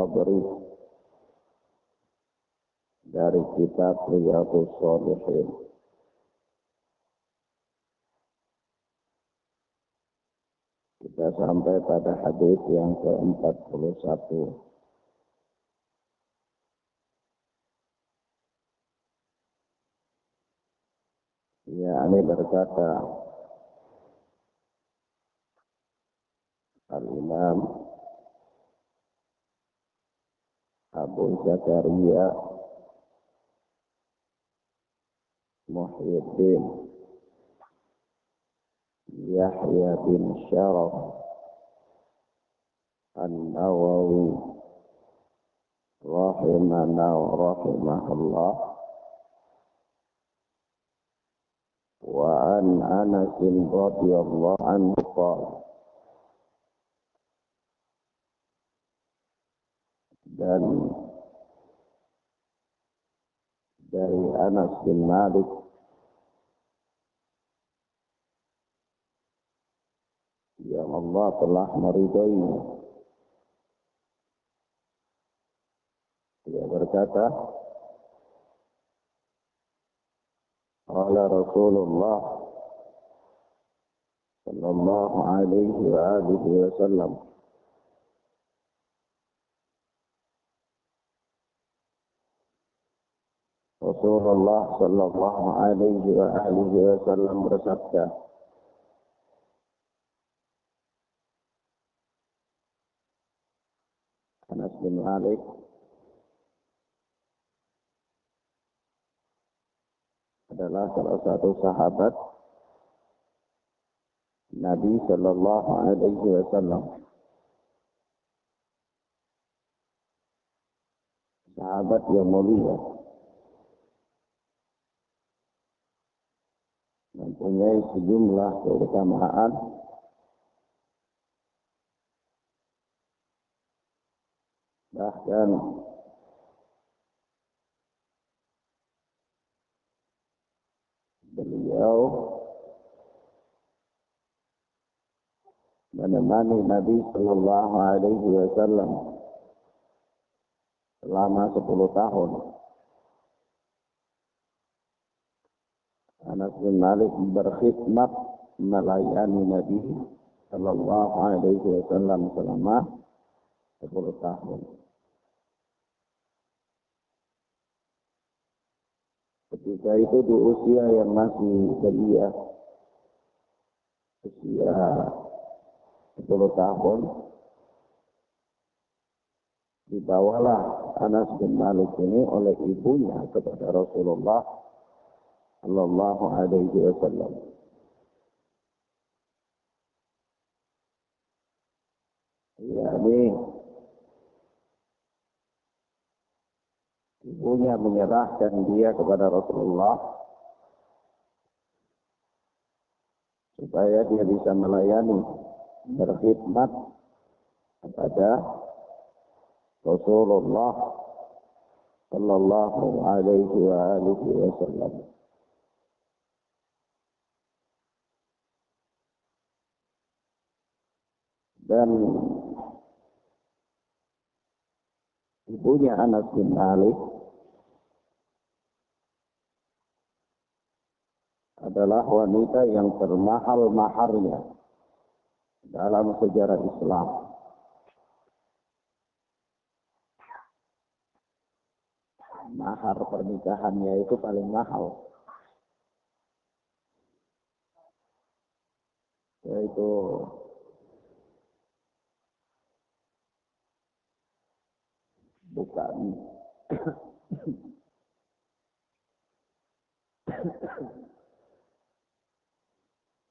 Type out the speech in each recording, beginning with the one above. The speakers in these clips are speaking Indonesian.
Sadri dari kitab Riyadhus Shalihin. Kita sampai pada hadis yang ke-41. Ini berkata Al-Imam Abu Zakaria Muhyiddin Yahya bin Syaraf An-Nawawi rahimahullah wa an Anas radhiyallahu anhu qala, dan dari Anas bin Malik yang Allah telah meridainya, dia berkata, qala Rasulullah sallallahu alaihi wa alihi wasallam, Rasulullah sallallahu alaihi wa alihi wasallam bersabda, Anas bin Malik adalah salah satu sahabat Nabi sallallahu alaihi wasallam. Sahabat yang mulia, mempunyai sejumlah keutamaan bahkan beliau menemani Nabi sallallahu alaihi wasallam selama 10 tahun. Anas bin Malik berkhidmat melayani Nabi sallallahu alaihi wasallam selama 10 tahun. Ketika itu di usia yang masih belia, usia 10 tahun, dibawalah Anas bin Malik ini oleh ibunya kepada Rasulullah sallallahu alaihi wasallam. Ibunya menyerahkan dia kepada Rasulullah supaya dia bisa melayani, berkhidmat kepada Rasulullah sallallahu alaihi wa alihi wasallam. Dan ibunya Anas bin Malik adalah wanita yang termahal maharnya dalam sejarah Islam. Mahar pernikahannya itu paling mahal, yaitu bukan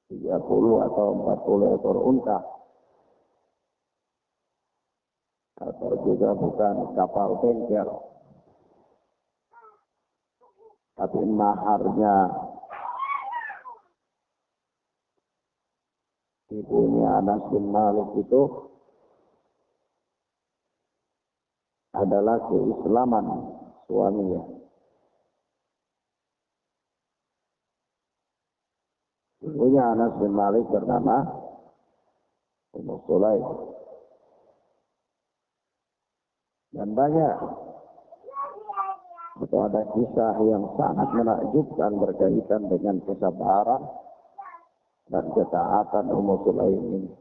30 atau 40 ekor unta, atau juga bukan kapal tanker, tapi maharnya ibunya Anas bin Malik itu adalah keislaman suaminya. Ibunya Anas bin Malik bernama Ummu Sulaim. Dan banyak itu ada kisah yang sangat menakjubkan berkaitan dengan kesabaran dan ketaatan Ummu Sulaim ini,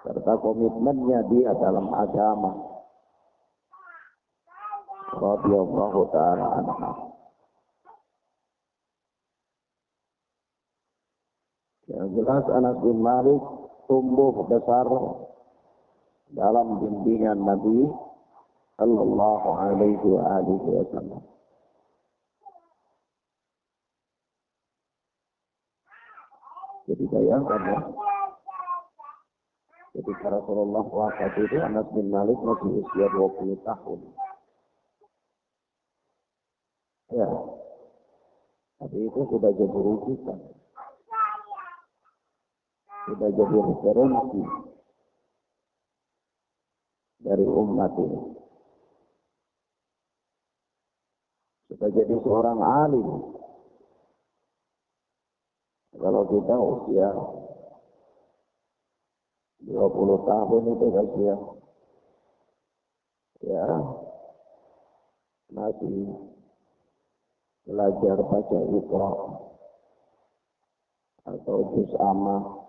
serta komitmennya dia dalam agama. Radhiyallahu ta'ala anha. Yang jelas Anas bin Malik tumbuh besar dalam bimbingan Nabi sallallahu alaihi wasallam. Jadi bayangkan ya, ketika Rasulullah wafat itu Anas bin Malik masih usia 20 tahun. Ya, tapi itu sudah jadi rujukan, sudah jadi referensi dari umat ini, sudah jadi seorang alim. Kalau kita usia 20 tahun itu saja, ya masih belajar baca Iqra atau juz amma,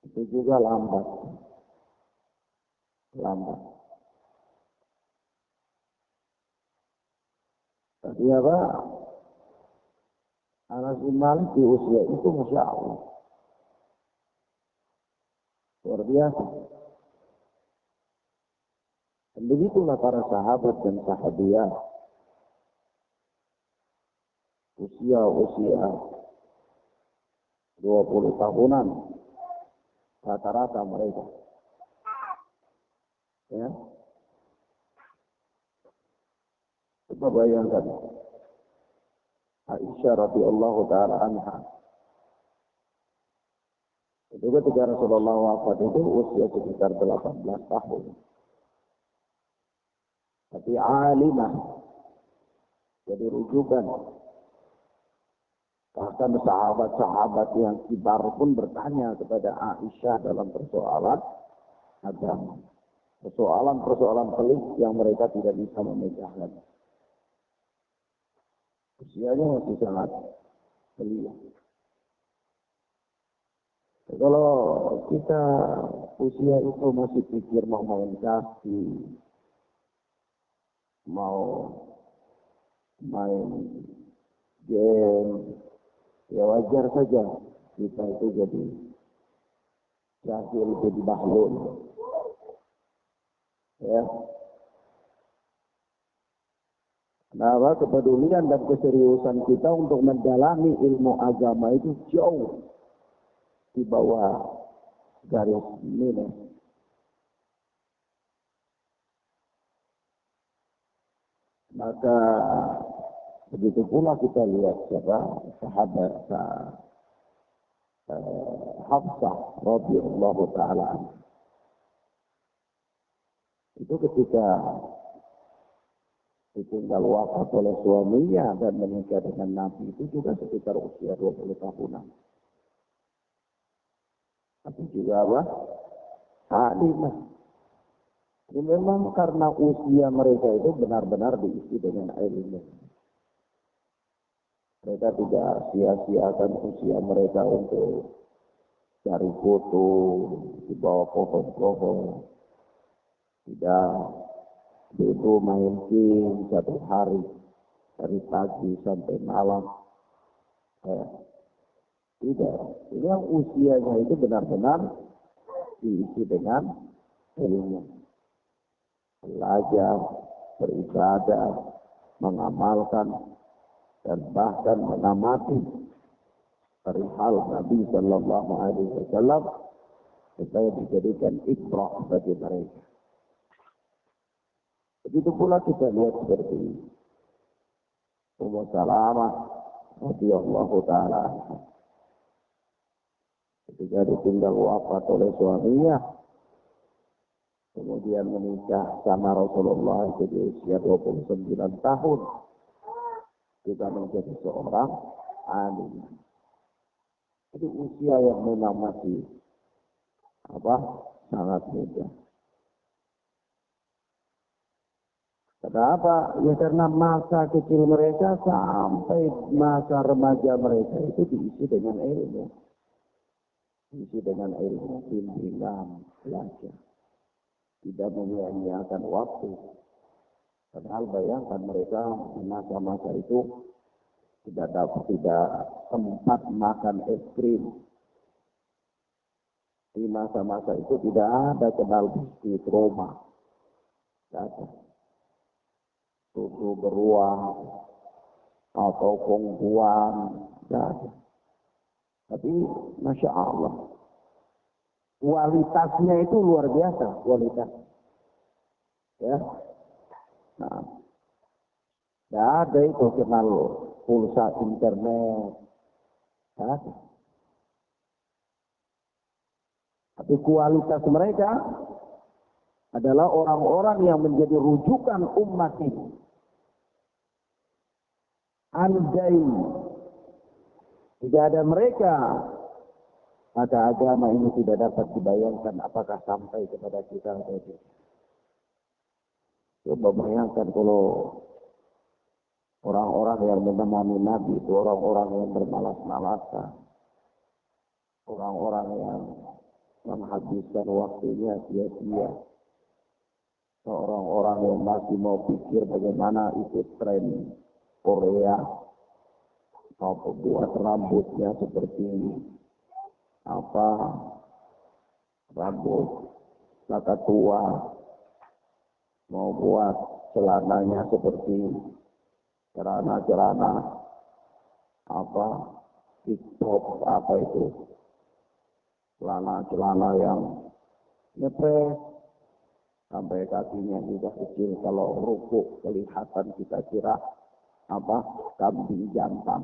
itu juga lambat. Tapi apa? Anas bin Malik di usia itu Masya Allah luar biasa. Dan begitulah para sahabat dan sahabiah, usia 20 tahunan rata-rata mereka. Ya. Coba bayangkan Aisyah radhiyallahu taala anha. Itu ketika Rasulullah wafat itu usia sekitar 18 tahun. Tapi alimah, jadi rujukan. Bahkan sahabat-sahabat yang kibar pun bertanya kepada Aisyah dalam persoalan agama. Persoalan-persoalan pelik yang mereka tidak bisa memecahkan. Usianya masih sangat belia. Kalau kita usia itu masih pikir mau main kaki, mau main game, ya wajar saja kita itu jadi jahil, jadi bahlul. Ya. Nah, kepedulian dan keseriusan kita untuk mendalami ilmu agama itu jauh di bawah garis minus. Maka begitu pula kita lihat siapa sahabat Hafsah radhiyallahu taala. Itu ketika ditinggal wafat oleh suaminya dan menikah dengan Nabi itu juga sekitar usia 20 tahunan. Tapi juga apa? Alimah. Ini memang karena usia mereka itu benar-benar diisi dengan ilmu. Mereka tidak sia-siakan usia mereka untuk cari foto di bawah pohon-pohon. Tidak. Itu main game satu hari dari pagi sampai malam. Tidak. Ini yang usianya itu benar-benar diisi dengan ilmu. Belajar, beribadah, mengamalkan, dan bahkan mengamati perihal Nabi Sallallahu Alaihi Wasallam supaya dijadikan ibrah bagi mereka. Begitu pula kita lihat seperti Ummu Salamah radhiyallahu taala ketika ditinggal wafat oleh suaminya, kemudian menikah sama Rasulullah di usia 29 tahun, kita menjadi seorang alim. Itu usia yang memang masih sangat muda. Kenapa? Ya karena masa kecil mereka sampai masa remaja mereka itu diisi dengan ilmu. Diisi dengan ilmu, bimbingan, belajar. Tidak menyia-nyiakan waktu. Padahal bayangkan mereka di masa-masa itu tidak sempat makan es krim. Di masa-masa itu tidak ada kenal biskuit Roma. Tidak ada. Susu beruang atau kongguan. Tidak ada. Tapi Masya Allah. Kualitasnya itu luar biasa. Kualitas. Ya. Nah. Tidak ada itu kenal pulsa internet. Tidak ada. Tapi kualitas mereka adalah orang-orang yang menjadi rujukan umat ini. Andai tidak ada mereka, maka agama ini tidak dapat dibayangkan apakah sampai kepada kita atau tidak. Coba bayangkan kalau orang-orang yang menemani Nabi itu orang-orang yang bermalas-malasan, orang-orang yang menghabiskan waktunya sia-sia, orang-orang yang masih mau pikir bagaimana ikut tren Korea, mau buat rambutnya seperti rambut tua, mau buat celananya seperti celana-celana TikTok itu, celana-celana yang ngepres sampai kakinya juga kecil, kalau rukuk kelihatan kita kira kambing jantan,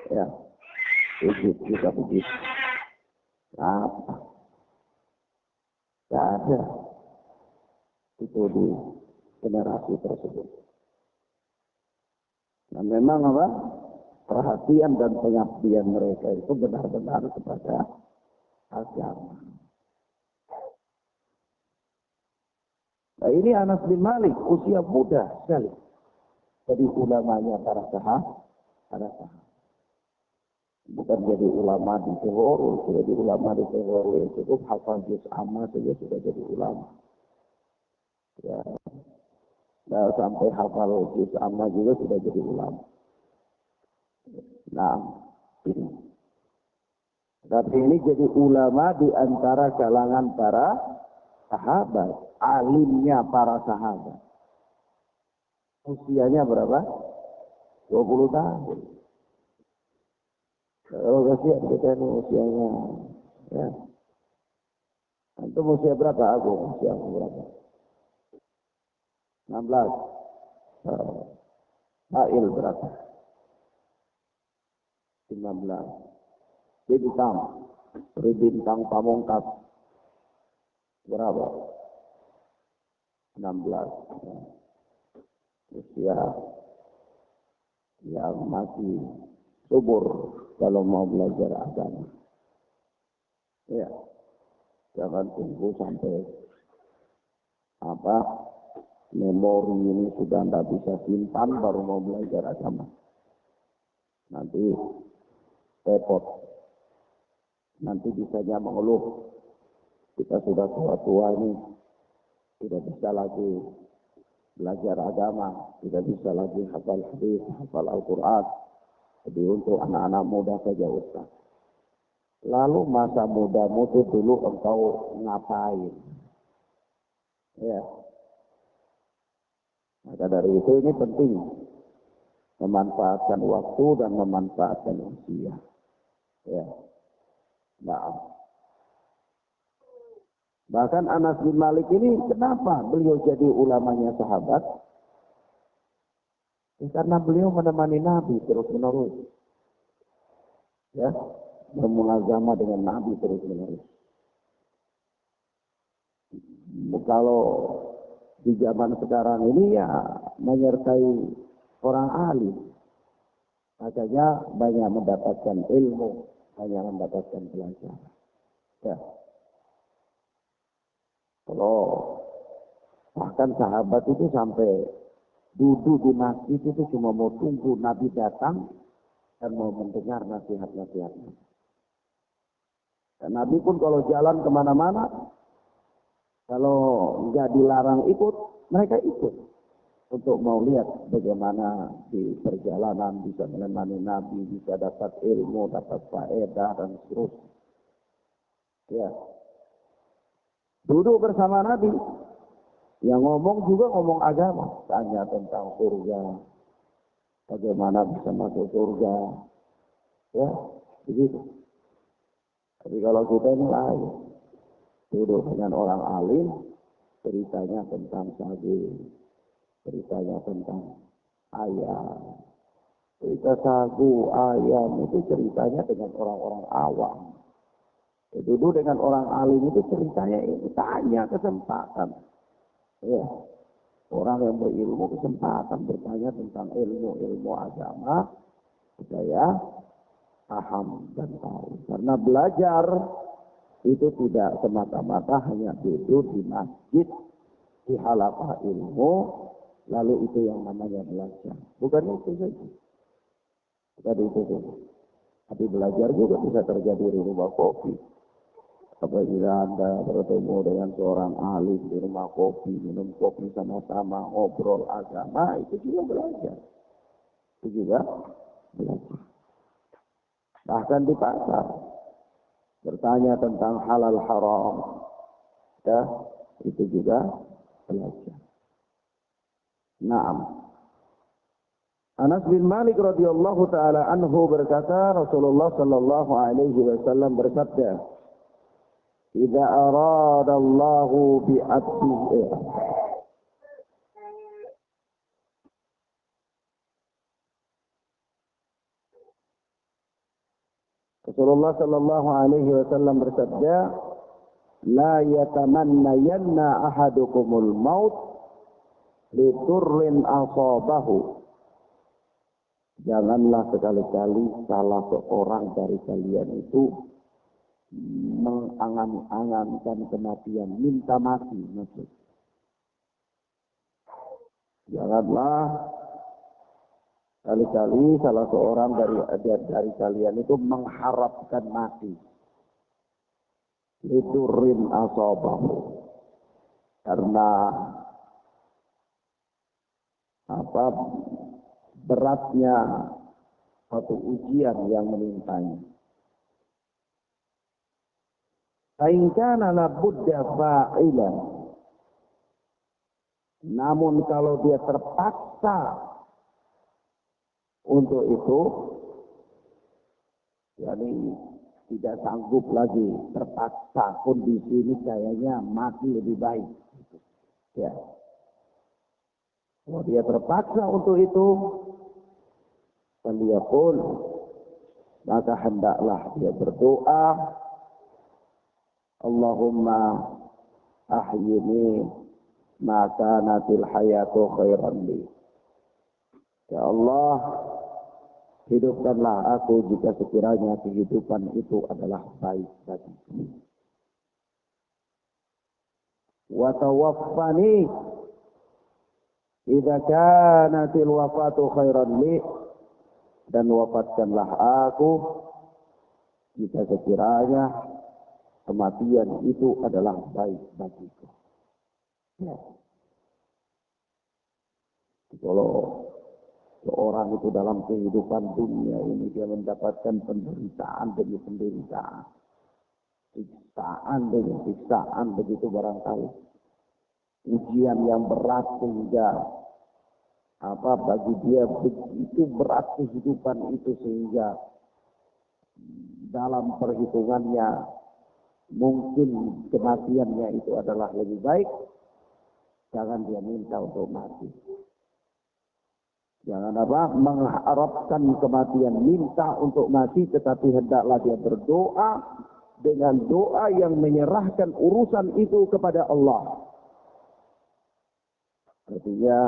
ya, sujud juga begitu. Apa? Tidak ada itu di generasi tersebut. Nah memang perhatian dan pengabdian mereka itu benar-benar kepada agama. Nah ini Anas bin Malik usia muda sekali. Jadi ulamanya para sahabat. Bukan jadi ulama di Johor, sudah jadi ulama di Johor, ya cukup hafal juz amma saja sudah jadi ulama. Ya, nah, sampai hafal juz amma juga sudah jadi ulama. Nah, ini. Tapi ini jadi ulama di antara kalangan para sahabat, alimnya para sahabat. Usianya berapa? 20 tahun. Kalau kasihan kita ini usianya, ya. Antum usia berapa? Usia aku berapa? 16. Hail berapa? 19. Bintang Pamungkas berapa? 16. Usia yang masih subur kalau mau belajar agama. Ya, jangan tunggu sampai memori ini sudah tidak bisa simpan baru mau belajar agama. Nanti repot. Nanti bisanya mengeluh. Kita sudah tua-tua ini tidak bisa lagi belajar agama, tidak bisa lagi hafal hadis, hafal Al-Quran. Jadi untuk anak-anak muda saja Ustaz. Lalu masa mudamu itu dulu engkau ngapain? Ya. Maka dari itu ini penting memanfaatkan waktu dan memanfaatkan usia. Ya. Nah. Bahkan Anas bin Malik ini kenapa beliau jadi ulamanya sahabat? Karena beliau menemani Nabi terus-menerus. Ya, bermulazamah dengan Nabi terus-menerus. Kalau di zaman sekarang ini ya menyertai orang alim. Makanya banyak mendapatkan ilmu, banyak mendapatkan pelajaran. Ya. Kalau bahkan sahabat itu sampai duduk di masjid itu cuma mau tunggu Nabi datang dan mau mendengar nasihat-nasihatnya. Dan Nabi pun kalau jalan kemana-mana, kalau nggak dilarang ikut, mereka ikut. Untuk mau lihat bagaimana di perjalanan bisa menemani Nabi, bisa dapat ilmu, dapat faedah dan seterusnya. Ya. Duduk bersama Nabi. Yang ngomong juga ngomong agama. Tanya tentang surga. Bagaimana bisa masuk surga. Ya, begitu. Tapi kalau kita ini lain. Duduk dengan orang alim, ceritanya tentang sagu. Ceritanya tentang ayam. Cerita sagu, ayam itu ceritanya dengan orang-orang awam. Duduk dengan orang alim itu ceritanya ini tanya kesempatan. Ya. Orang yang berilmu kesempatan bertanya tentang ilmu agama supaya paham dan tahu. Karena belajar itu tidak semata-mata hanya duduk di masjid, di halaqah ilmu, lalu itu yang namanya belajar. Bukan itu saja. Bukan itu saja. Tapi belajar juga bisa terjadi di rumah kopi. Apabila Anda bertemu dengan seorang alim di rumah kopi, minum kopi sama-sama, ngobrol agama, itu juga belajar. Itu juga belajar. Bahkan di pasar, bertanya tentang halal haram, ya, itu juga belajar. Naam. Anas bin Malik radhiyallahu taala anhu berkata, Rasulullah sallallahu alaihi wasallam bersabda, "Idza aradallahu bi 'abdihi." Rasulullah sallallahu alaihi wasallam bersabda, "La yatamannayanna ahadukumul maut li durrin asabahu." Janganlah sekali-kali salah seorang dari kalian itu mengangan-angankan kematian, minta mati maksud. Janganlah kali-kali salah seorang dari kalian itu mengharapkan mati. Lidurin asabahu. Karena beratnya satu ujian yang menimpanya. Fa in kana labudda fa'ilan. Namun kalau dia terpaksa untuk itu, yakni tidak sanggup lagi, terpaksa, kondisi ini kayaknya mati lebih baik. Ya. Kalau dia terpaksa untuk itu, faliyaqul, maka hendaklah dia berdoa, Allahumma ahyini ma kanatil hayatu khairan li. Ya Allah, hidupkanlah aku jika sekiranya kehidupan itu adalah baik bagiku. Wa tawaffani idza kanatil wafatu khairan li, dan wafatkanlah aku jika sekiranya kematian itu adalah baik bagiku. Ya. Kalau seorang itu dalam kehidupan dunia ini dia mendapatkan penderitaan demi penderitaan, siksaan demi siksaan, begitu barangkali. Ujian yang berat sehingga bagi dia begitu berat kehidupan itu sehingga dalam perhitungannya mungkin kematiannya itu adalah lebih baik. Jangan dia minta untuk mati. Jangan mengharapkan kematian, minta untuk mati, tetapi hendaklah dia berdoa dengan doa yang menyerahkan urusan itu kepada Allah. Artinya,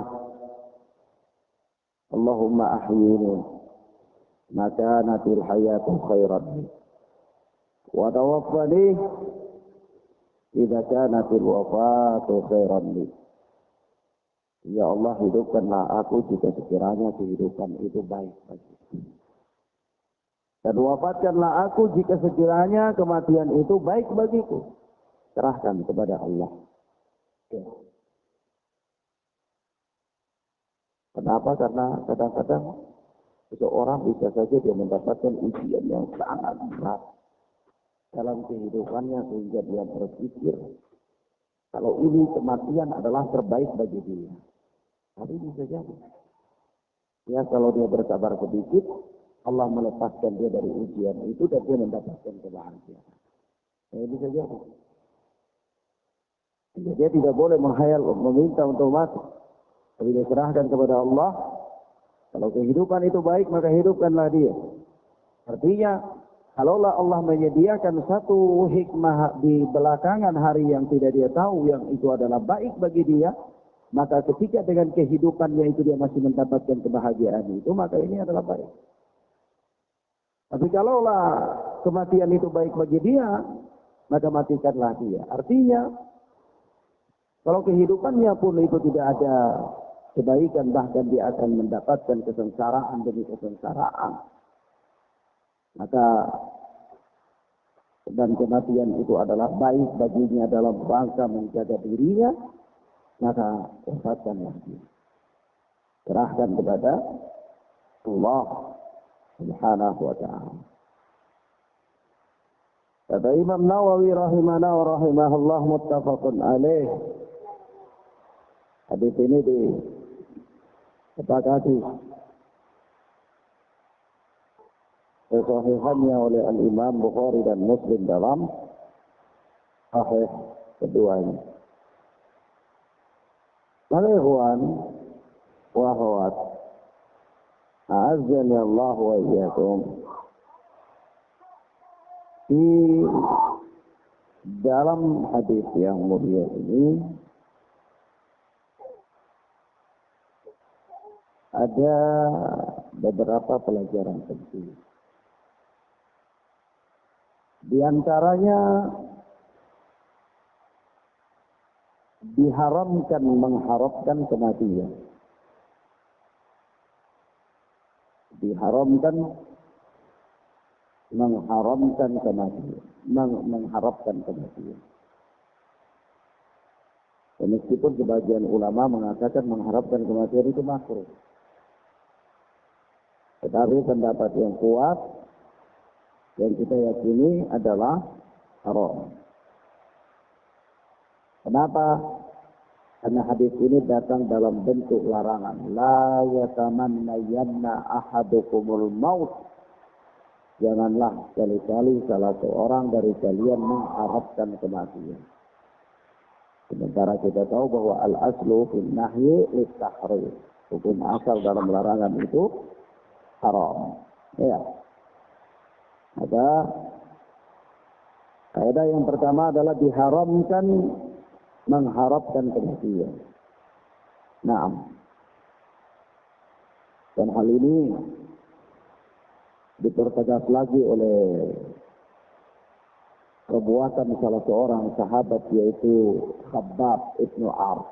Allahumma ahyini maka natil hayatu khairan li, wa tawaffani idza kanatil wafatu khairan li. Ya Allah, hidupkanlah aku jika sekiranya kehidupan itu baik bagiku. Dan wafatkanlah aku jika sekiranya kematian itu baik bagiku. Serahkan kepada Allah. Ya. Kenapa? Karena kadang-kadang seseorang bisa saja dia mendapatkan ujian yang sangat berat dalam kehidupannya sehingga dia berpikir kalau ini kematian adalah terbaik bagi dia. Tapi bisa jadi. Ya, kalau dia bersabar sedikit, Allah melepaskan dia dari ujian itu dan dia mendapatkan kebahagiaan. Ya, bisa jadi. Ya, dia tidak boleh menghayal, meminta untuk mati. Tapi dia serahkan kepada Allah. Kalau kehidupan itu baik, maka hidupkanlah dia. Artinya, kalaulah Allah menyediakan satu hikmah di belakangan hari yang tidak dia tahu, yang itu adalah baik bagi dia, maka ketika dengan kehidupannya itu dia masih mendapatkan kebahagiaan itu, maka ini adalah baik. Tapi kalaulah kematian itu baik bagi dia, maka matikanlah dia. Artinya, kalau kehidupannya pun itu tidak ada kebaikan, bahkan dia akan mendapatkan kesengsaraan demi kesengsaraan. Maka dan kematian itu adalah baik baginya dalam rangka menjaga dirinya, maka wafatkanlah dia. Serahkan kepada Allah Subhanahu wa ta'ala. Kata Imam Nawawi rahimahna wa rahimahullah muttafaqun alaih. Hadis ini disepakati kesahihannya oleh Al-Imam Bukhari dan Muslim dalam sahih keduanya. Maka ikhwan wa akhwat, a'azzani Allah wa iyyakum, di dalam hadis yang mulia ini ada beberapa pelajaran penting. Di antaranya diharamkan mengharapkan kematian. Diharamkan mengharamkan kematian, mengharapkan kematian. Dan meskipun sebagian ulama mengatakan mengharapkan kematian itu makruh, tetapi pendapat yang kuat yang kita yakini adalah haram. Kenapa? Karena hadis ini datang dalam bentuk larangan. La yatamannayanna ahadukumul maut. Janganlah sekali-kali salah seorang dari kalian mengharapkan kematian. Sementara kita tahu bahwa al-aslu fil nahyi lit-tahrim. Hukum asal dalam larangan itu haram. Ya. Maka kaidah yang pertama adalah diharamkan mengharapkan kematian. Naam. Dan hal ini dipertegas lagi oleh perbuatan salah seorang sahabat, yaitu Khabbab ibn Arf.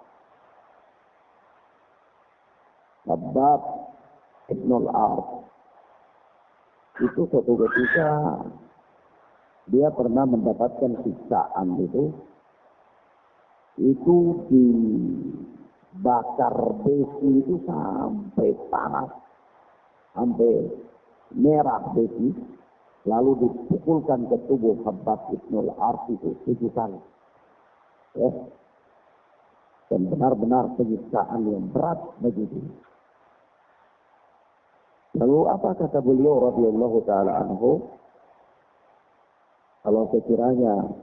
Khabbab ibn Arf itu suatu ketika dia pernah mendapatkan siksaan itu dibakar besi itu sampai panas, sampai merah besi, lalu dipukulkan ke tubuh Khabbab ibn Arf itu 7 kali. Ya. Dan benar-benar penyiksaan yang berat bagi dia. Lalu apa kata beliau radhiyallahu ta'ala anhu? Kalau sekiranya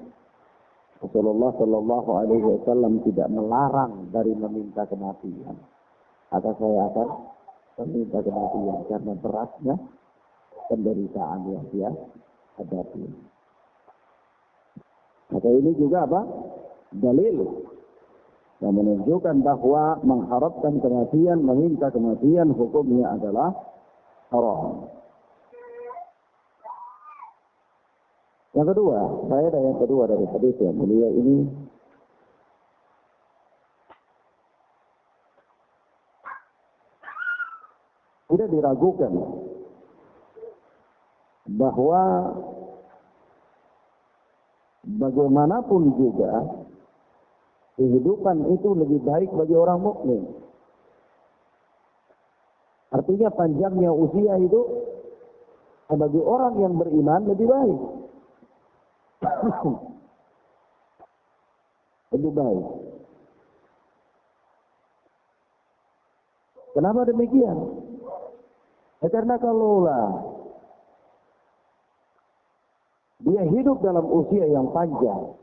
Rasulullah sallallahu alaihi wasallam tidak melarang dari meminta kematian, maka saya akan meminta kematian karena beratnya penderitaan yang dia hadapi. Maka ini juga apa? Dalil yang menunjukkan bahwa mengharapkan kematian, meminta kematian, hukumnya adalah haram. Yang kedua, faedah yang kedua dari hadis yang mulia ini, tidak diragukan bahwa bagaimanapun juga kehidupan itu lebih baik bagi orang mukmin. Artinya panjangnya usia itu bagi orang yang beriman lebih baik. Lebih baik. Kenapa demikian? Karena kalaulah dia hidup dalam usia yang panjang,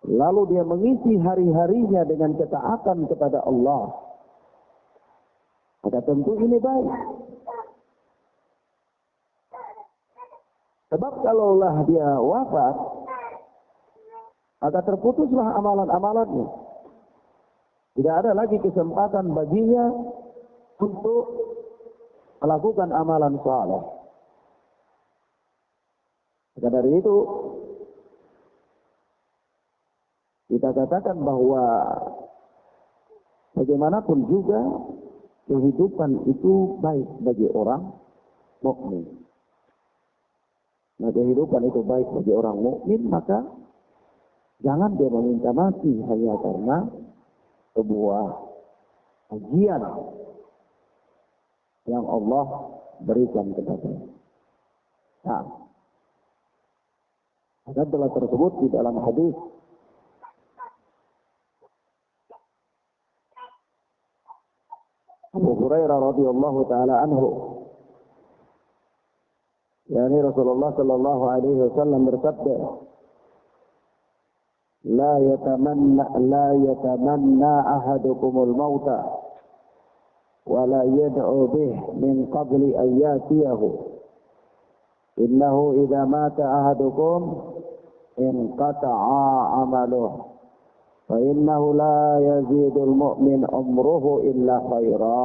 lalu dia mengisi hari-harinya dengan ketaatan kepada Allah, maka tentu ini baik. Sebab kalaulah dia wafat, maka terputuslah amalan-amalannya. Tidak ada lagi kesempatan baginya untuk melakukan amalan saleh. Maka dari itu, kita katakan bahwa bagaimanapun juga kehidupan itu baik bagi orang mukmin. Nah, kehidupan itu baik bagi orang mukmin, maka jangan dia meminta mati hanya karena sebuah ujian yang Allah berikan kepadanya. Nah, ada telah tersebut di dalam hadis Abu Hurairah radhiyallahu taala anhu, yakni Rasulullah sallallahu alaihi wasallam bersabda, la yatamanna ahadukumul mauta wa la yad'u bih min qabli an yatiyahu, innahu idza mata ahadukum inqata'a amaluhu fa innahu la yazidul mu'min umruhu illa khaira.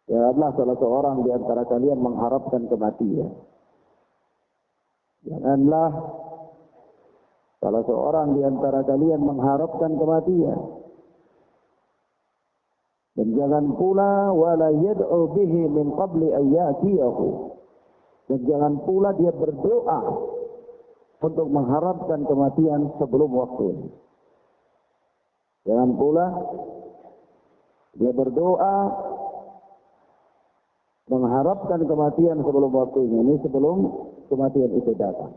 Janganlah salah seorang di antara kalian mengharapkan kematian. Janganlah salah seorang di antara kalian mengharapkan kematian. Dan jangan pula wala yad'u bihi min qabli an ya'tiyahu. Dan jangan pula dia berdoa untuk mengharapkan kematian sebelum waktunya. Jangan pula dia berdoa mengharapkan kematian sebelum waktunya. Ini sebelum kematian itu datang.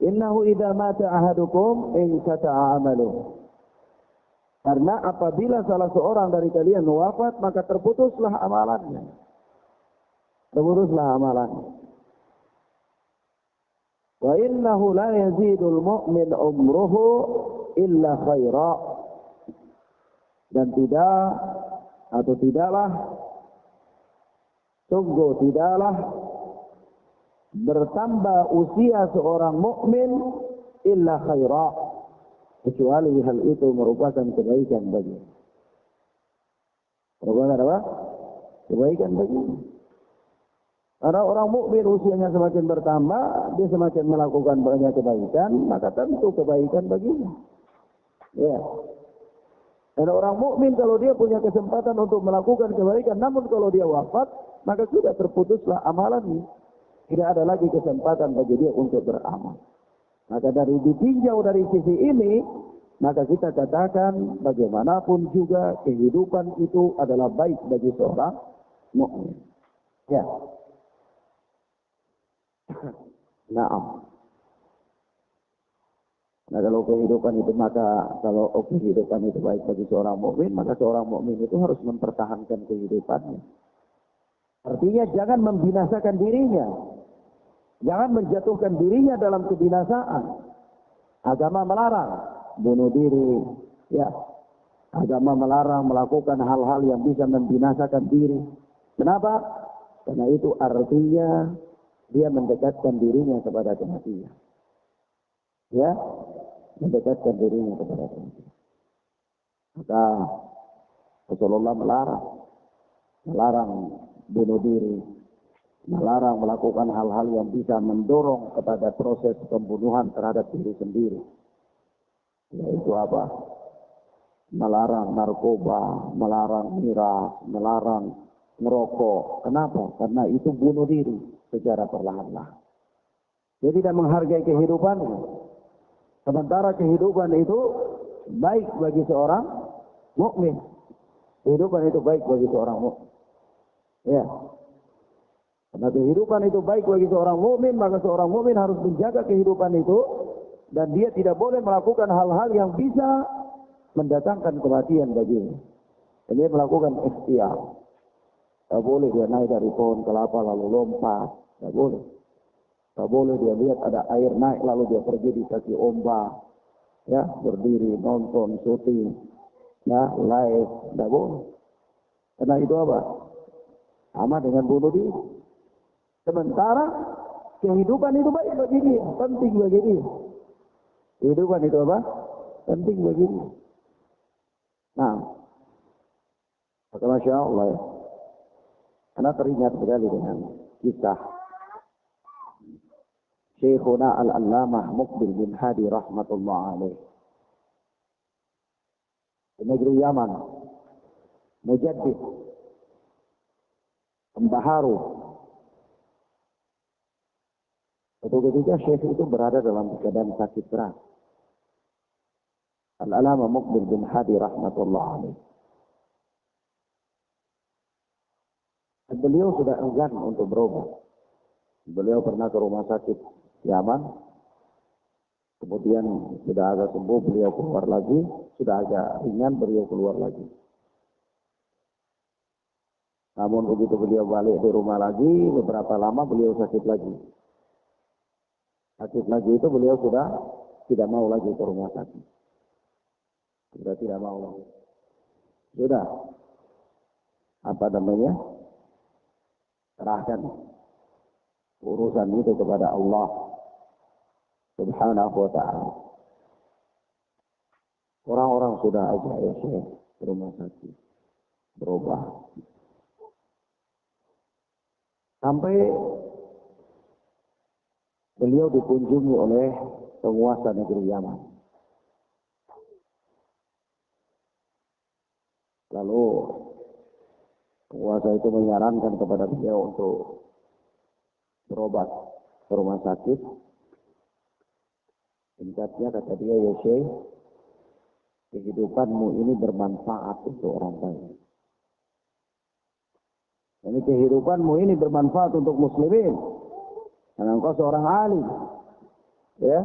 Innahu idza mata ahadukum inqata'a amaluhu. Karena apabila salah seorang dari kalian wafat, maka terputuslah amalannya. Terputuslah amalannya. Wa innahu la yazidul mu'min umruhu illa khaira. Dan tidaklah bertambah usia seorang mukmin illa khaira, kecuali hal itu merupakan kebaikan bagi. Merupakan apa? Kebaikan bagi. Karena orang mukmin usianya semakin bertambah, dia semakin melakukan banyak kebaikan, maka tentu kebaikan baginya. Ya. Dan orang mukmin kalau dia punya kesempatan untuk melakukan kebaikan, namun kalau dia wafat, maka sudah terputuslah amalannya. Tidak ada lagi kesempatan bagi dia untuk beramal. Maka dari ditinjau dari sisi ini, maka kita katakan bagaimanapun juga kehidupan itu adalah baik bagi seorang mukmin. Ya. Naam. Nah, kalau kehidupan itu baik bagi seorang mukmin, maka seorang mukmin itu harus mempertahankan kehidupannya. Artinya jangan membinasakan dirinya. Jangan menjatuhkan dirinya dalam kebinasaan. Agama melarang bunuh diri, ya. Agama melarang melakukan hal-hal yang bisa membinasakan diri. Kenapa? Karena itu artinya dia mendekatkan dirinya kepada kematian. Ya, mendekatkan dirinya kepada kematian. Maka Rasulullah melarang bunuh diri, melarang melakukan hal-hal yang bisa mendorong kepada proses pembunuhan terhadap diri sendiri. Yaitu apa? melarang narkoba, melarang miras, melarang merokok. Kenapa? Karena itu bunuh diri secara perlahan-lahan. Dia tidak menghargai kehidupannya. Sementara kehidupan itu baik bagi seorang mukmin. Kehidupan itu baik bagi seorang mukmin. Ya. Karena kehidupan itu baik bagi seorang mukmin, maka seorang mukmin harus menjaga kehidupan itu dan dia tidak boleh melakukan hal-hal yang bisa mendatangkan kematian baginya. Dan dia melakukan ikhtiar. Tak boleh dia naik dari pohon kelapa lalu lompat. Tak boleh. Tak boleh dia lihat ada air naik lalu dia pergi di kaki ombak. Ya, berdiri, nonton, syuting. Ya, live. Tak boleh. Karena itu apa? Sama dengan bunuh diri. Sementara kehidupan itu baik bagi dia, penting bagi dia. Kehidupan itu apa? Penting bagi dia. Nah, maka Masya Allah ya. Karena teringat sekali dengan kisah Syekhuna Al-Allamah Muqbil bin Hadi rahmatullah alaih. Di negeri Yaman, Mujaddid, pembaharu. Suatu ketika Syekh itu berada dalam keadaan sakit berat. Al-Allamah Muqbil bin Hadi rahmatullah alaih. Beliau sudah enggan untuk berobat. Beliau pernah ke rumah sakit Yaman. Kemudian sudah agak sembuh, beliau keluar lagi. Sudah agak ringan, beliau keluar lagi. Namun begitu beliau balik di rumah lagi, beberapa lama beliau sakit lagi. Sakit lagi itu beliau sudah tidak mau lagi ke rumah sakit. Sudah tidak mau lagi. Sudah. Apa namanya? Serahkan urusan itu kepada Allah Subhanahu wa ta'ala. Orang-orang sudah ajak ya Syekh ke rumah sakit. Berubah. Sampai beliau dikunjungi oleh penguasa negeri Yaman. Lalu penguasa itu menyarankan kepada beliau untuk berobat ke rumah sakit. Singkatnya kata dia, ya Syekh, kehidupanmu ini bermanfaat untuk orang lain. Ini kehidupanmu ini bermanfaat untuk muslimin. Karena engkau seorang alim. Ya.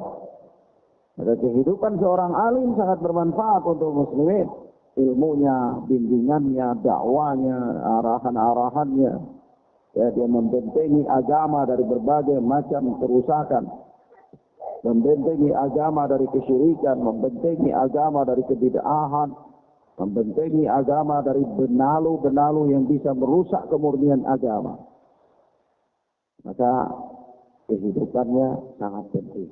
Maka kehidupan seorang alim sangat bermanfaat untuk muslimin. Ilmunya, bimbingannya, dakwanya, arahan-arahannya. Ya, dia membentengi agama dari berbagai macam kerusakan. Membentengi agama dari kesyirikan, membentengi agama dari kebid'ahan, membentengi agama dari benalu-benalu yang bisa merusak kemurnian agama. Maka kehidupannya sangat penting.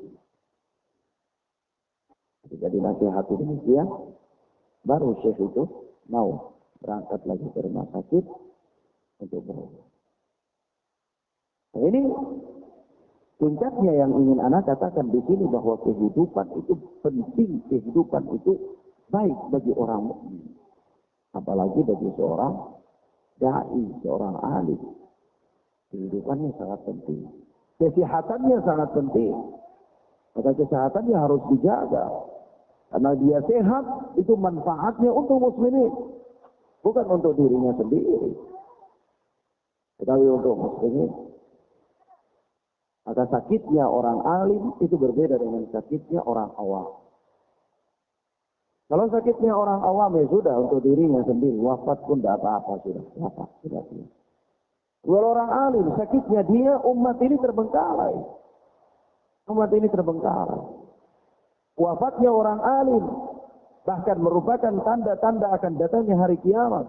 Ketika dinasihati demikian, baru Syekh itu mau berangkat lagi ke rumah sakit untuk berobat. Nah, ini puncaknya yang ingin anak katakan di sini bahwa kehidupan itu penting, kehidupan itu baik bagi orang mukmin, apalagi bagi seorang dai, seorang alim. Kehidupannya sangat penting, kesehatannya sangat penting. Maka kesehatannya harus dijaga. Karena dia sehat, itu manfaatnya untuk muslimin. Bukan untuk dirinya sendiri. Tetapi untuk muslimin. Maka sakitnya orang alim itu berbeda dengan sakitnya orang awam. Kalau sakitnya orang awam ya sudah untuk dirinya sendiri. Wafat pun tidak apa-apa sudah. Wafat sudah. Kalau orang alim sakitnya dia, umat ini terbengkalai. Umat ini terbengkalai. Wafatnya orang alim bahkan merupakan tanda-tanda akan datangnya hari kiamat.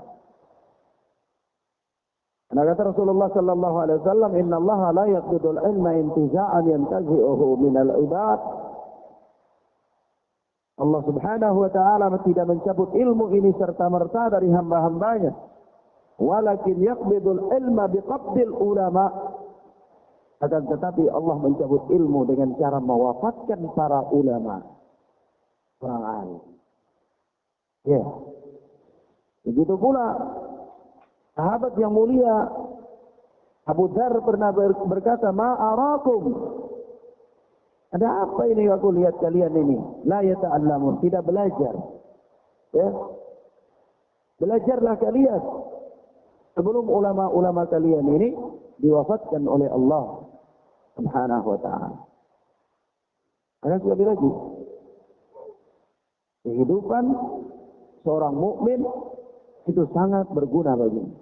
Karena kata Rasulullah sallallahu alaihi wasallam, "Inna Allah la yaqbidul ilma intiza'an yantazi'uhu minal ibad." Allah Subhanahu wa taala tidak mencabut ilmu ini serta-merta dari hamba-hambanya. Walakin yaqbidul ilma biqabdil ulama. Akan tetapi Allah mencabut ilmu dengan cara mewafatkan para ulama. Orang alim. Ya. Begitu pula sahabat yang mulia Abu Dzar pernah berkata, "Ma'arakum." Ada apa ini aku lihat kalian ini? La yata'allamun, tidak belajar. Ya. Belajarlah kalian sebelum ulama-ulama kalian ini diwafatkan oleh Allah Subhanahu wa taala. Karena sekali lagi, kehidupan seorang mukmin itu sangat berguna baginya.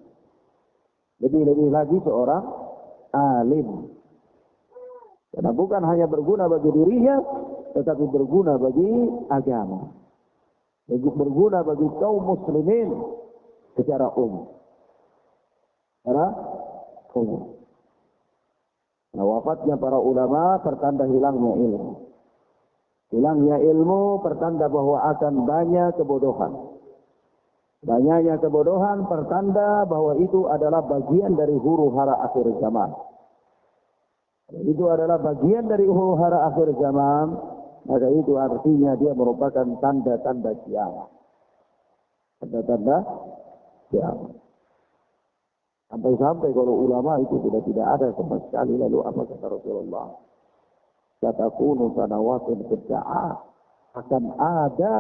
Lebih-lebih lagi seorang alim. Karena bukan hanya berguna bagi dirinya, tetapi berguna bagi agama. Berguna bagi kaum muslimin secara umum. Secara umum. Nah, wafatnya para ulama pertanda hilangnya ilmu. Hilangnya ilmu pertanda bahwa akan banyak kebodohan. Banyaknya kebodohan pertanda bahwa itu adalah bagian dari huru-hara akhir zaman. Itu adalah bagian dari huru-hara akhir zaman, maka itu artinya dia merupakan tanda-tanda kiamat. Tanda-tanda kiamat. Sampai-sampai kalau ulama itu sudah tidak ada sama sekali, lalu apa kata Rasulullah? Satakunu sanawatun bid'ah. Akan ada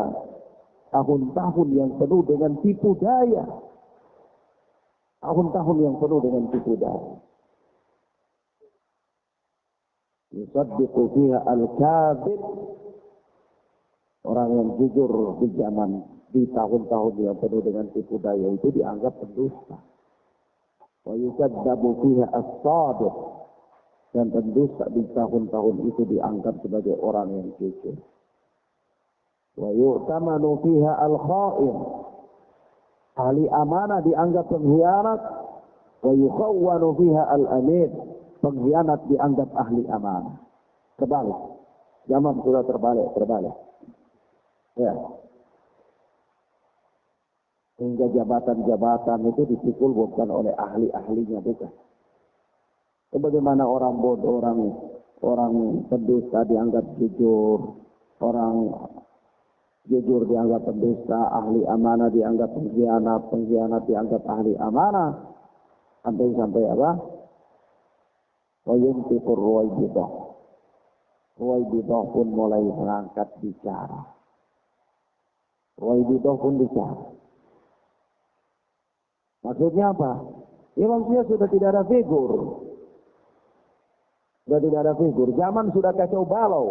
tahun-tahun yang penuh dengan tipu daya. Tahun-tahun yang penuh dengan tipu daya. Yusaddiqu fiha al-kadhib. Orang yang jujur di tahun-tahun yang penuh dengan tipu daya itu dianggap pendusta. Wa yukadzabu fiha as-shadiq. Dan pendusta di tahun-tahun itu dianggap sebagai orang yang jujur. Wa yu'tamanu fiha al-kha'in. Ahli amanah dianggap pengkhianat. Wa yukhawwanu fiha al-amin. Pengkhianat dianggap ahli amanah. Terbalik. Zaman sudah terbalik. Ya. Hingga jabatan-jabatan itu dipikul bukan oleh ahli-ahlinya, bukan. Bagaimana orang bodoh, orang pendusta dianggap jujur, orang jujur dianggap pendusta, ahli amanah dianggap pengkhianat dianggap ahli amanah, sampai apa? Wayuntiqur Ruwaibidah. Ruwaibidah pun mulai mengangkat bicara. Ruwaibidah pun bicara. Maksudnya apa? Ya maksudnya sudah tidak ada figur. Sudah tidak ada figur. Zaman sudah kacau balau.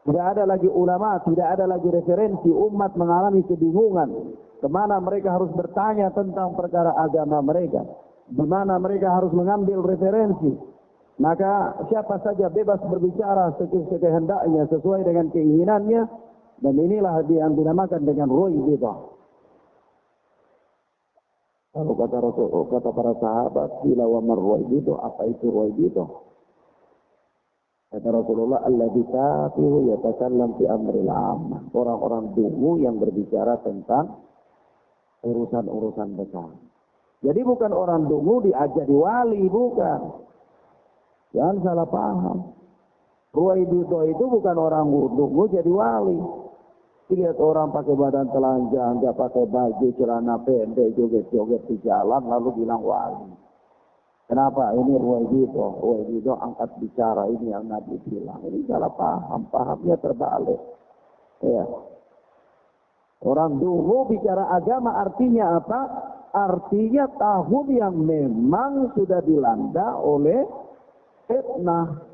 Tidak ada lagi ulama, tidak ada lagi referensi. Umat mengalami kebingungan. Kemana mereka harus bertanya tentang perkara agama mereka. Di mana mereka harus mengambil referensi. Maka siapa saja bebas berbicara sekehendaknya sesuai dengan keinginannya. Dan inilah yang dinamakan dengan Ruwaibidah. Lalu kata para sahabat, bila wa marwaibidah, apa itu Ruwaibidah? Kata Rasulullah, alladzi tafihu yatakallam fi amril ammah. Orang-orang dungu yang berbicara tentang urusan-urusan besar. Jadi bukan orang dungu diajak diwali, bukan. Jangan salah paham. Ruwaibidah itu bukan orang dungu jadi wali. Lihat orang pakai badan telanjang, nggak pakai baju, celana pendek, joget-joget di jalan, lalu bilang wali. Kenapa? Ini Ruwaibidah. Ruwaibidah angkat bicara, ini yang Nabi bilang. Ini salah paham, pahamnya terbalik. Ya. Orang dungu bicara agama artinya apa? Artinya tahun yang memang sudah dilanda oleh fitnah.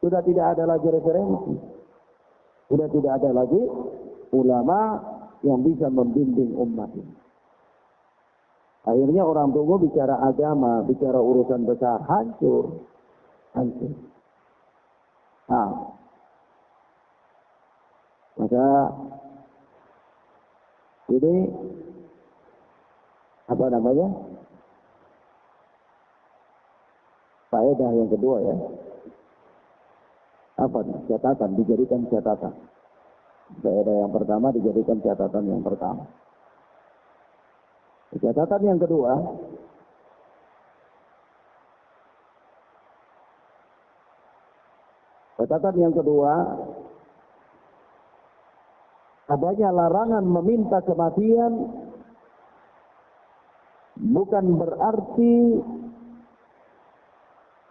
Sudah tidak ada lagi referensi. Sudah tidak ada lagi ulama yang bisa membimbing umat ini. Akhirnya orang tunggu bicara agama, bicara urusan besar, hancur. Nah, maka ini apa namanya? Faedah yang kedua ya. Apa? Catatan, dijadikan catatan. Faedah yang pertama dijadikan catatan yang pertama. Catatan yang kedua, adanya larangan meminta kematian bukan berarti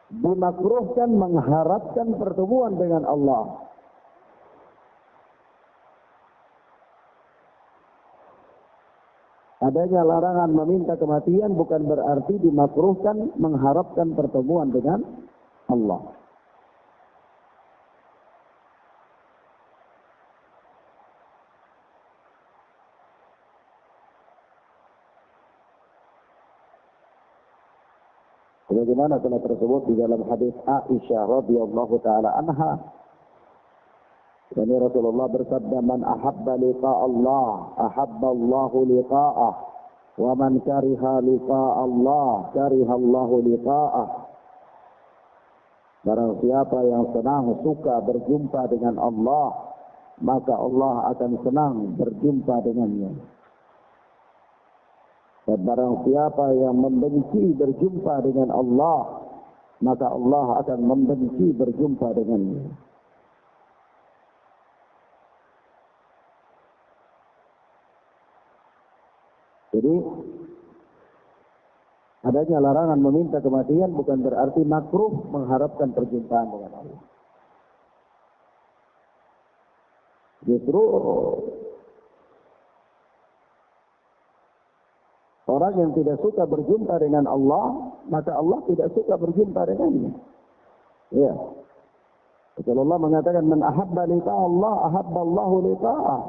dimakruhkan mengharapkan pertemuan dengan Allah. Adanya larangan meminta kematian bukan berarti dimakruhkan mengharapkan pertemuan dengan Allah. Sebagaimana telah tersebut di dalam hadis Aisyah radhiyallahu taala anha, dan Rasulullah bersabda, "Man ahabba liqa Allah, ahabba Allahu liqa'ah, wa man kariha liqa Allah, kariha Allahu liqa'ah." Barang siapa yang senang suka berjumpa dengan Allah, maka Allah akan senang berjumpa dengannya. Dan barang siapa yang membenci berjumpa dengan Allah, maka Allah akan membenci berjumpa dengannya. Jadi, adanya larangan meminta kematian bukan berarti makruh mengharapkan perjumpaan dengan Allah. Justru orang yang tidak suka berjumpa dengan Allah, maka Allah tidak suka berjumpa dengannya. Ya. Rasulullah mengatakan, "Man ahabba liqa Allah, ahabba Allahu liqa'ah."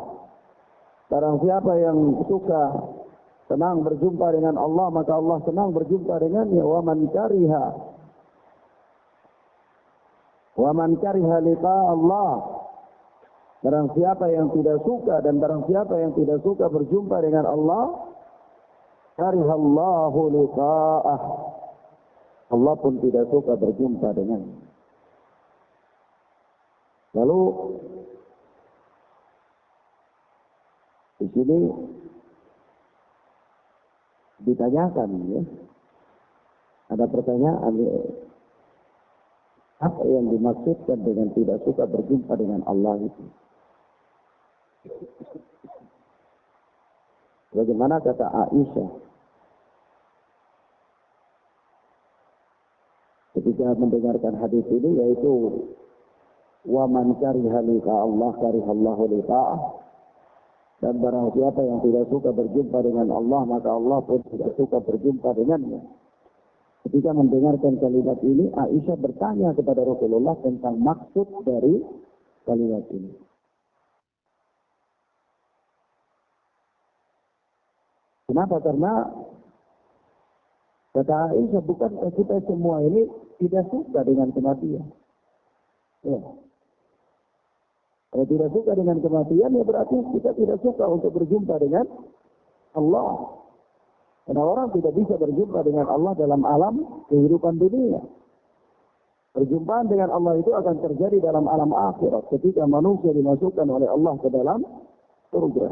Barang siapa yang suka senang berjumpa dengan Allah, maka Allah senang berjumpa dengannya. Wa man kariha liqa Allah. Barang siapa yang tidak suka dan barang siapa yang tidak suka berjumpa dengan Allah, karihallahu liqa'ah. Allah pun tidak suka berjumpa dengannya. Lalu di sini ditanyakan, ya, ada pertanyaan, apa yang dimaksudkan dengan tidak suka berjumpa dengan Allah itu? Bagaimana kata Aisyah ketika mendengarkan hadis ini, yaitu wa man kariha liqa Allah karihallahu liqa'ah, dan barang siapa yang tidak suka berjumpa dengan Allah, maka Allah pun tidak suka berjumpa dengannya. Ketika mendengarkan kalimat ini, Aisyah bertanya kepada Rasulullah tentang maksud dari kalimat ini. Kenapa? Karena kata Aisyah, bukankah kita semua ini tidak suka dengan kematian? Ya. Kalau tidak suka dengan kematian, ya berarti kita tidak suka untuk berjumpa dengan Allah. Karena orang tidak bisa berjumpa dengan Allah dalam alam kehidupan dunia. Perjumpaan dengan Allah itu akan terjadi dalam alam akhirat, ketika manusia dimasukkan oleh Allah ke dalam surga.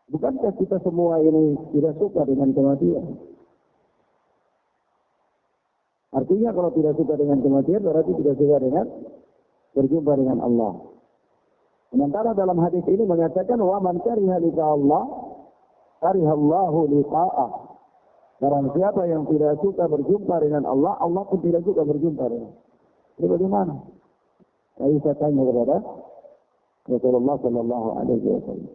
Bukankah kita semua ini tidak suka dengan kematian? Artinya kalau tidak suka dengan kematian, berarti tidak suka dengan berjumpa dengan Allah. Sementara dalam hadis ini mengatakan, wa man kariha liqa Allah, karihallahu liqa'ah. Barang siapa yang tidak suka berjumpa dengan Allah, Allah pun tidak suka berjumpa dengan. Ini bagaimana? Aisyah tanya kepada Rasulullah sallallahu alaihi wasallam.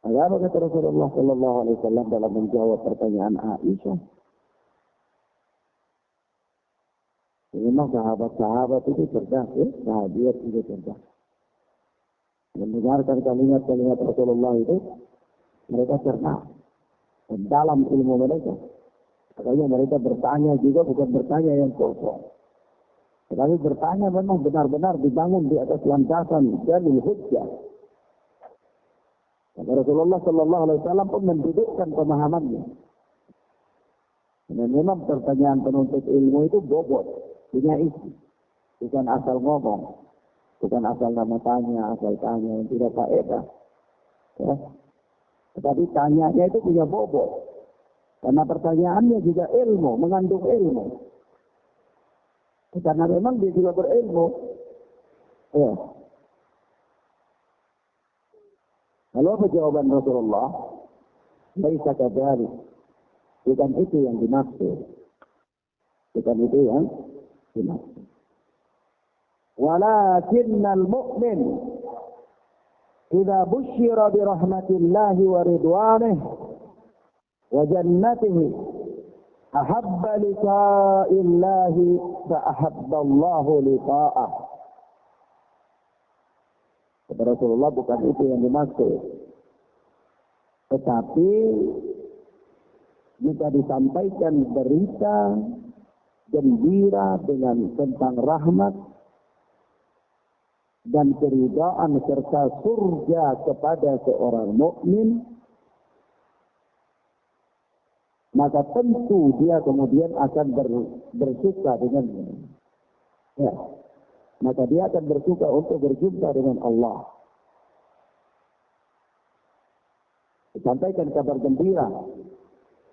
Apa kata Rasulullah sallallahu alaihi wasallam dalam menjawab pertanyaan Aisyah? Memang sahabat-sahabat itu cerdas, ya? Sahabat itu cerdas. Mendengarkan kalimat-kalimat Rasulullah itu, mereka cerdas. Dan dalam ilmu mereka. Makanya mereka bertanya juga bukan bertanya yang kosong. Tetapi bertanya memang benar-benar dibangun di atas landasan dalil hujjah. Rasulullah sallallahu alaihi wasallam pun mendudukkan pemahamannya. Dan memang pertanyaan penuntut ilmu itu bobot, punya isi. Bukan asal ngomong. Bukan asal nama tanya, asal tanya yang tidak faedah. Ya. Tetapi tanyanya itu punya bobot. Karena pertanyaannya juga ilmu, mengandung ilmu. Karena memang dia juga berilmu. Ya. Lalu apa jawaban Rasulullah? Laisa kadzalik. Bukan itu yang dimaksud. Bukan itu yang dimaksud. Walakinnal mu'min idza busyira bi rahmatillahi wa ridwanihi wa jannatihi ahabba liqa'illahi fa ahabba Allahu liqa'ah. Kata Rasulullah, bukan itu yang dimaksud. Tetapi jika disampaikan berita gembira dengan tentang rahmat dan keridaan serta surga kepada seorang mukmin, maka tentu dia kemudian akan bersuka dengannya. Ya. Maka dia akan bersuka untuk berjumpa dengan Allah. Disampaikan kabar gembira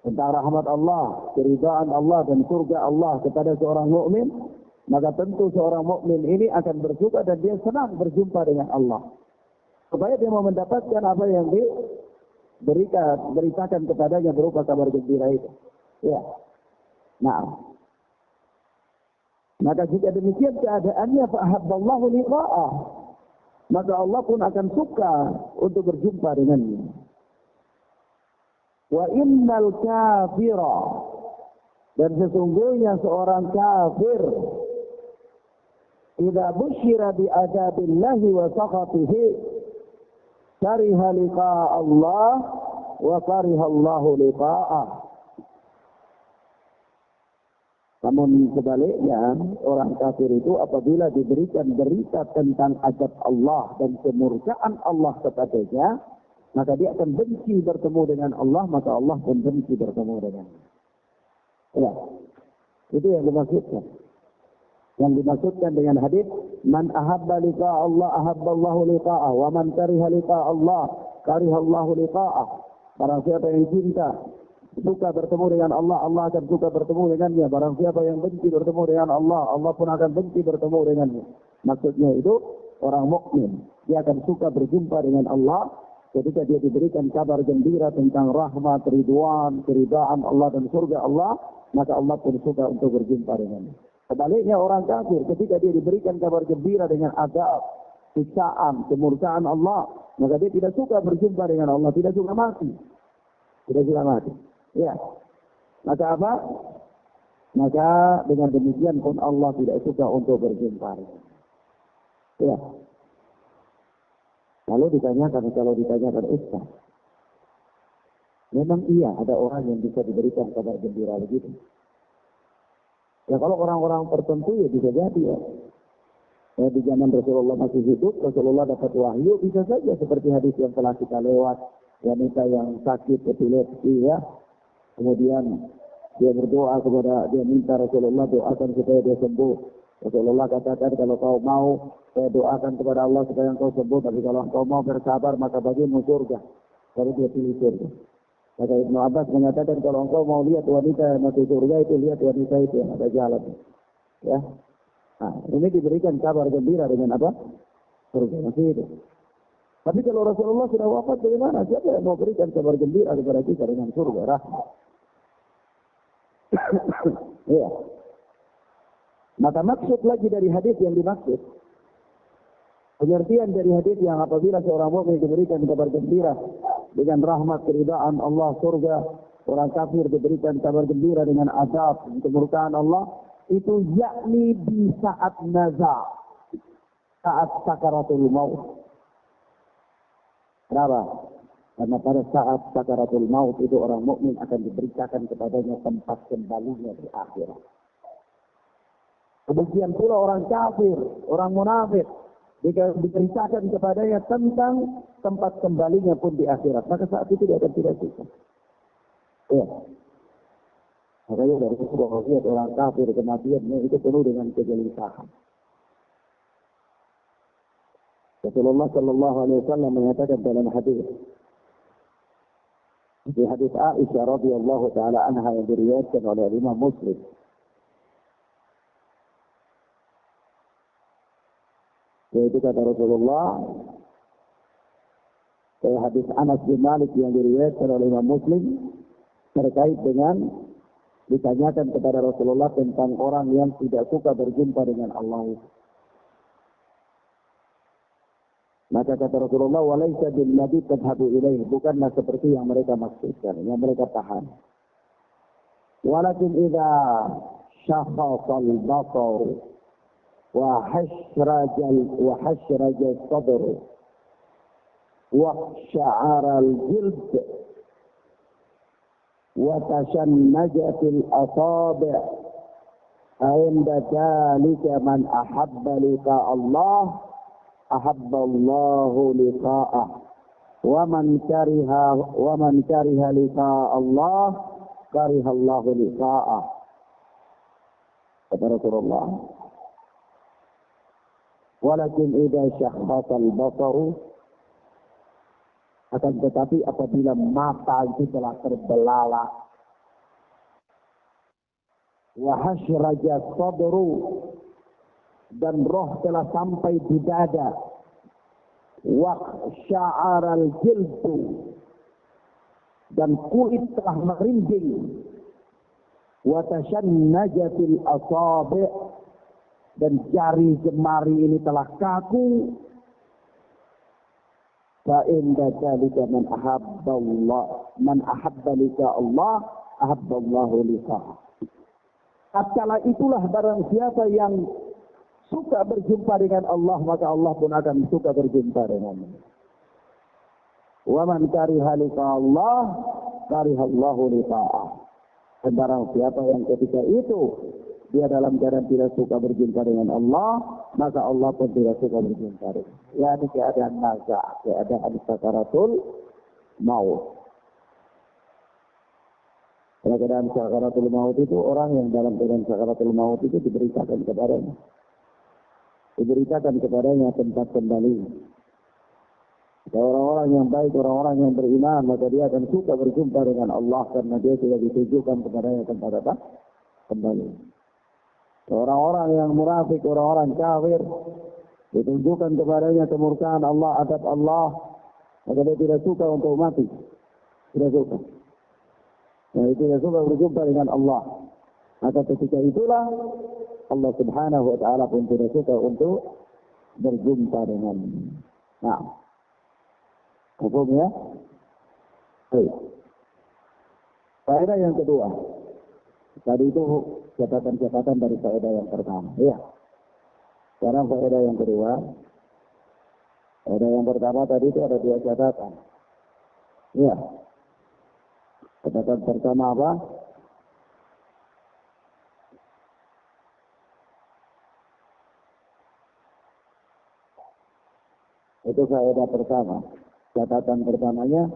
tentang rahmat Allah, keridaan Allah dan surga Allah kepada seorang mukmin, maka tentu seorang mukmin ini akan bersuka dan dia senang berjumpa dengan Allah. Supaya dia mau mendapatkan apa yang beritakan kepadanya berupa kabar gembira itu. Ya. Nah, maka jika demikian keadaannya, fa ahabballahu liqa'ah, maka Allah pun akan suka untuk berjumpa dengannya. Wa innal kafira, dan sesungguhnya seorang kafir, idza busyira bi adabillahi wa sakhatihi kariha liqa'a Allah wa kariha Allahu liqa'ah. Namun sebaliknya, orang kafir itu apabila diberikan berita tentang azab Allah dan kemurkaan Allah kepadanya, maka dia akan benci bertemu dengan Allah, maka Allah pun benci bertemu dengannya. Ya, itu yang dimaksudkan. Yang dimaksudkan dengan hadis, man ahabba liqa Allah ahabba Allahu liqa'ah, wa man kariha liqa Allah kariha Allahu liqa'ah. Barang siapa yang cinta, suka bertemu dengan Allah, Allah akan suka bertemu dengannya. Barang siapa yang benci bertemu dengan Allah, Allah pun akan benci bertemu dengannya. Maksudnya itu orang mukmin, dia akan suka berjumpa dengan Allah ketika dia diberikan kabar gembira tentang rahmat, ridwan, keridaan Allah dan surga Allah, maka Allah pun suka untuk berjumpa dengannya. Sebaliknya orang kafir, ketika dia diberikan kabar gembira dengan azab, siksaan, kemurkaan Allah, maka dia tidak suka berjumpa dengan Allah, tidak suka mati. Tidak suka mati. Ya. Maka apa? Maka dengan demikian pun Allah tidak suka untuk berjumpa. Ya. Lalu kalau ditanyakan Ustaz, memang iya ada orang yang bisa diberikan kabar gembira begitu. Ya kalau orang-orang tertentu ya bisa jadi ya. Ya, di zaman Rasulullah masih hidup, Rasulullah dapat wahyu, bisa saja seperti hadis yang telah kita lewat, wanita yang sakit epilepsi ya. Kemudian dia berdoa dia minta Rasulullah doakan supaya dia sembuh. Rasulullah katakan, kalau kau mau, saya doakan kepada Allah supaya engkau sembuh. Tapi kalau engkau mau bersabar, maka bagimu surga. Lalu dia pilih surga. Maka Ibnu Abbas mengatakan, kalau engkau mau lihat wanita yang masuk surga itu, lihat wanita itu yang ada jalan. Ya. Nah, ini diberikan kabar gembira dengan apa? Surga masih itu. Tapi kalau Rasulullah sudah wafat, bagaimana? Siapa yang mau berikan kabar gembira kepada kita dengan surga? Rahmat. Iya. Maka maksud lagi dari hadis yang dimaksud, pengertian dari hadis yang apabila seorang mukmin diberikan kabar gembira dengan rahmat, keridaan Allah, surga, orang kafir diberikan kabar gembira dengan azab, kemurkaan Allah, itu yakni di saat naza, saat sakaratul maut. Kenapa? Karena pada saat sakaratul maut itu orang mukmin akan diberitakan kepadanya tempat kembalinya di akhirat. Demikian pula orang kafir, orang munafik, jika diberitakan kepadanya tentang tempat kembalinya pun di akhirat, maka saat itu dia akan tidak suka. Ya. Makanya dari sebuah wasiat orang kafir kematiannya itu penuh dengan kegelisahan. Rasulullah Shallallahu Alaihi Wasallam menyatakan dalam hadis, di hadis Aisyah radhiyallahu taala anha yang diriwayatkan oleh Imam Muslim, Yaitu kata Rasulullah, hadis Anas bin Malik yang diriwayatkan oleh Imam Muslim terkait dengan ditanyakan kepada Rasulullah tentang orang yang tidak suka berjumpa dengan Allah. Maka kata Rasulullah, "Walaysa bin nabi tadhabu ilaih," bukanlah seperti yang mereka maksudkan, yang mereka paham. Walakin idza syakhasa al-basar wa hashraja al-sadr wa sya'ara al-jild wa tashannajat al-asabi' inda dhalika man ahabba liqa Allah ahabba Allahu liqa'ah wa man kariha liqa Allah kariha Allahu liqa'ah. Kata Rasulullah, walakin idza syakhasa al-basaru, akan tetapi apabila mata itu telah terbelalak, wa hashraja sadru, dan roh telah sampai di dada, wa sya'aral jildu, dan kulit telah merinding, wa tashannajatil asabi', dan jari jemari ini telah kaku, fa inda dzalika man ahabba liqa Allah ahabba Allahu liqa'ah. Tatkala itulah barang siapa yang suka berjumpa dengan Allah, maka Allah pun akan suka berjumpa dengannya. Wa man kariha liqa Allah kariha Allahu liqa'ah. Dan barang siapa yang ketika itu dia dalam keadaan tidak suka berjumpa dengan Allah, maka Allah pun tidak suka berjumpa dengan. Ya, ini keadaan naza, keadaan sakaratul maut. Pada keadaan sakaratul maut itu, orang yang dalam keadaan sakaratul maut itu diberitakan kepadanya tempat kembali. Orang-orang yang baik, orang-orang yang beriman, maka dia akan suka berjumpa dengan Allah karena dia sudah ditujukan kepadanya tempat apa? Kembali. Orang-orang yang munafik, orang-orang kafir, ditunjukkan kepadanya kemurkaan Allah, adab Allah, maka dia tidak suka untuk mati. Tidak suka. Nah, tidak suka berjumpa dengan Allah. Maka ketika itulah Allah Subhanahu wa ta'ala pun tidak suka untuk berjumpa dengan. Nah, hukumnya. Faedah yang kedua. Tadi itu catatan-catatan dari faedah yang pertama. Ya. Sekarang faedah yang kedua. Faedah yang pertama tadi itu ada 2 catatan. Ya. Catatan pertama apa? Itu faedah pertama. Catatan pertamanya,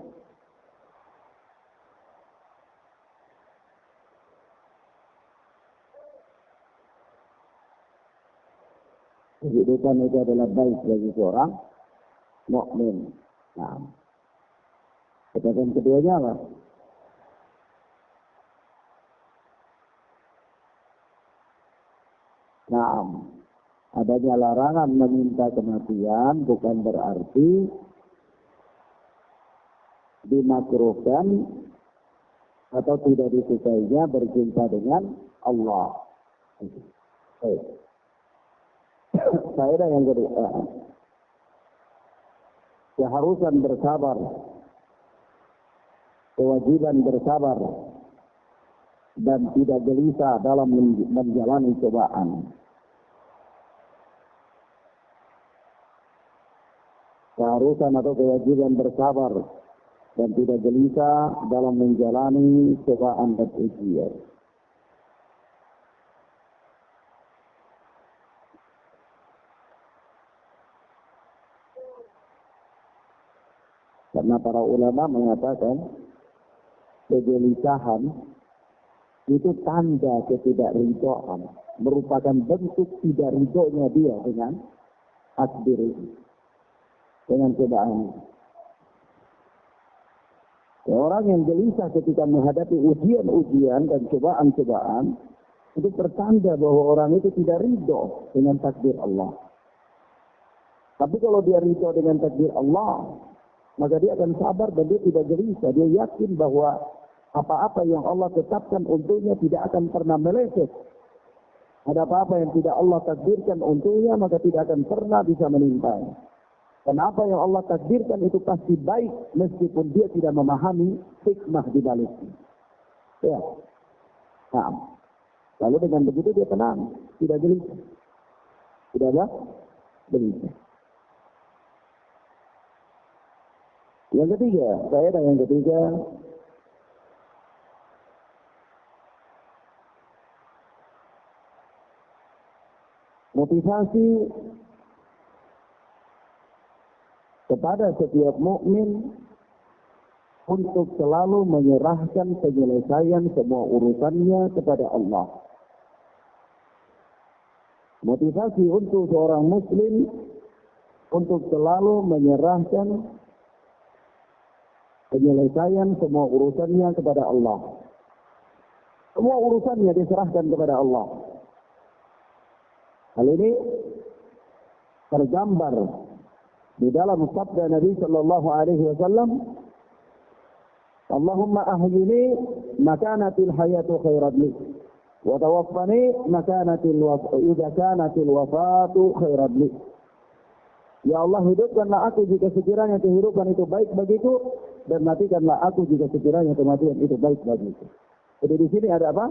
kehidupan itu adalah baik bagi seorang mukmin. Nah, catatan keduanya apa? Nah, adanya larangan meminta kematian bukan berarti dimakruhkan atau tidak disukainya berjumpa dengan Allah. Faedah yang kedua, keharusan bersabar, kewajiban bersabar, dan tidak gelisah dalam menjalani cobaan. Keharusan atau kewajiban bersabar dan tidak gelisah dalam menjalani cobaan dan ujian. Karena para ulama mengatakan kegelisahan itu tanda ketidakridhaan, merupakan bentuk tidak ridhonya dia dengan takdir ini, dengan cobaan. Orang yang gelisah ketika menghadapi ujian-ujian dan cobaan-cobaan, itu pertanda bahwa orang itu tidak ridho dengan takdir Allah. Tapi kalau dia ridho dengan takdir Allah, maka dia akan sabar dan dia tidak gelisah. Dia yakin bahwa apa-apa yang Allah tetapkan untuknya tidak akan pernah meleset. Ada apa-apa yang tidak Allah takdirkan untuknya, maka tidak akan pernah bisa menimpanya. Dan apa yang Allah takdirkan itu pasti baik, meskipun dia tidak memahami hikmah di baliknya. Ya. Nah, lalu dengan begitu dia tenang, tidak gelisah. Tidak apa? Gelisah. Yang ketiga, faedah yang ketiga, motivasi kepada setiap mukmin untuk selalu menyerahkan penyelesaian semua urusannya kepada Allah. Motivasi untuk seorang muslim untuk selalu menyerahkan penyelesaian semua urusannya kepada Allah. Semua urusannya diserahkan kepada Allah. Hal ini tergambar di dalam sabda Nabi sallallahu alaihi wasallam, Allahumma ahyini makanatil hayatu khairan li wa tawaffani idza kanatil wafatu khairan li. Ya Allah, hidupkanlah aku jika sekiranya kehidupan itu baik bagiku, dan matikanlah aku jika sekiranya kematian itu baik bagiku. Jadi di sini ada apa?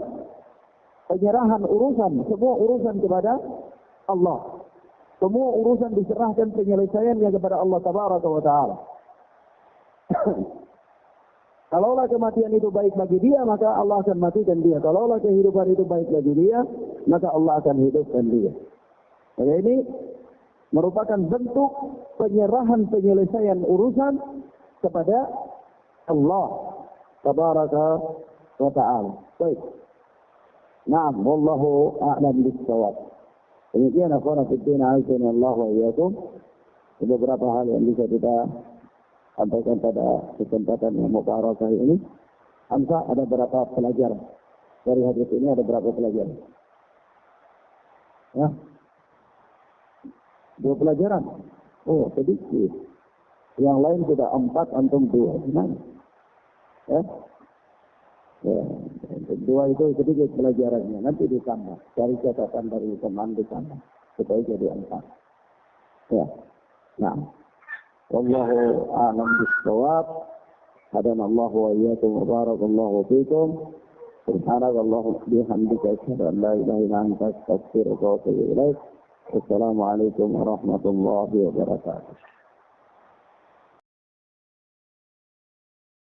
Penyerahan urusan, semua urusan kepada Allah. Semua urusan diserahkan penyelesaiannya kepada Allah Tabaraka wa Ta'ala. Kalaulah kematian itu baik bagi dia, maka Allah akan matikan dia. Kalaulah kehidupan itu baik bagi dia, maka Allah akan hidupkan dia. Jadi ini merupakan bentuk penyerahan penyelesaian urusan kepada Allah Tabaraka wa Ta'ala. Baik. Naam, wallahu a'lam bis-shawab. Demikian akhwana fiddin, azani Allah wa iyyakum. Beberapa hal yang bisa kita sampaikan pada kesempatan yang mubarakah ini. Hamzah, ada berapa pelajaran? Dari hadis ini ada berapa pelajaran? Ya? 2 pelajaran. Oh, sedikit. Yang lain sudah 4, antum 2. Gimana? Ya? Ya, 2 itu sedikit pelajarannya. Nanti ditambah. Dari catatan dari teman ditambah. Supaya jadi 4. Ya. Nah. Wallahu a'lam bis-shawab. Hadanallahu wa iyyakum wa barakallahu fikum. Subhanallahu bihamdika asyhadu an la ilaha illa anta astaghfiruka wa atubu ilaik. Assalamualaikum warahmatullahi wabarakatuh.